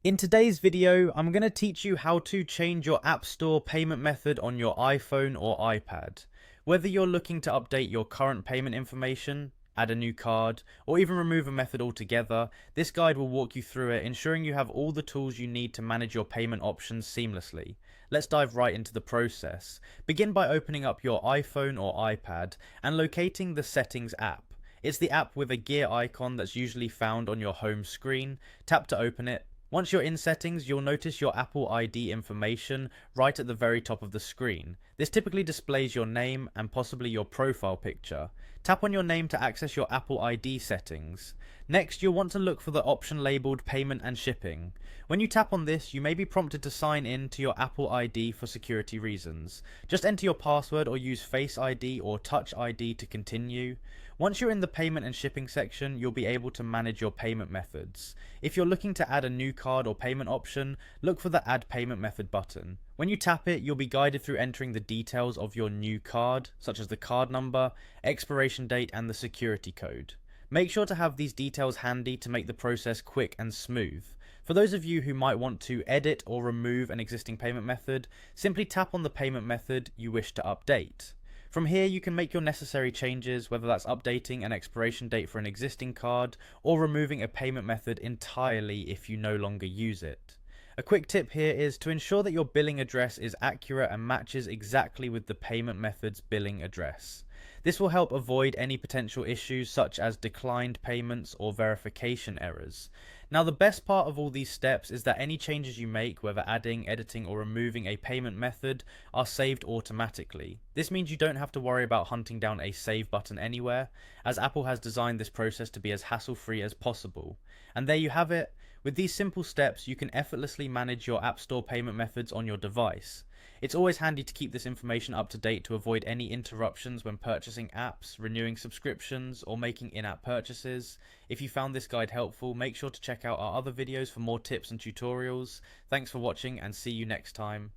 In today's video, I'm going to teach you how to change your App Store payment method on your iPhone or iPad. Whether you're looking to update your current payment information, add a new card, or even remove a method altogether, this guide will walk you through it, ensuring you have all the tools you need to manage your payment options seamlessly. Let's dive right into the process. Begin by opening up your iPhone or iPad and locating the Settings app. It's the app with a gear icon that's usually found on your home screen. Tap to open it. Once you're in settings, you'll notice your Apple ID information right at the very top of the screen. This typically displays your name and possibly your profile picture. Tap on your name to access your Apple ID settings. Next, you'll want to look for the option labeled Payment and Shipping. When you tap on this, you may be prompted to sign in to your Apple ID for security reasons. Just enter your password or use Face ID or Touch ID to continue. Once you're in the payment and shipping section, you'll be able to manage your payment methods. If you're looking to add a new card or payment option, look for the Add Payment Method button. When you tap it, you'll be guided through entering the details of your new card, such as the card number, expiration date, and the security code. Make sure to have these details handy to make the process quick and smooth. For those of you who might want to edit or remove an existing payment method, simply tap on the payment method you wish to update. From here, you can make your necessary changes, whether that's updating an expiration date for an existing card or removing a payment method entirely if you no longer use it. A quick tip here is to ensure that your billing address is accurate and matches exactly with the payment method's billing address. This will help avoid any potential issues such as declined payments or verification errors. Now, the best part of all these steps is that any changes you make, whether adding, editing, or removing a payment method, are saved automatically. This means you don't have to worry about hunting down a save button anywhere, as Apple has designed this process to be as hassle-free as possible. And there you have it. With these simple steps, you can effortlessly manage your App Store payment methods on your device. It's always handy to keep this information up to date to avoid any interruptions when purchasing apps, renewing subscriptions, or making in-app purchases. If you found this guide helpful, make sure to check out our other videos for more tips and tutorials. Thanks for watching and see you next time.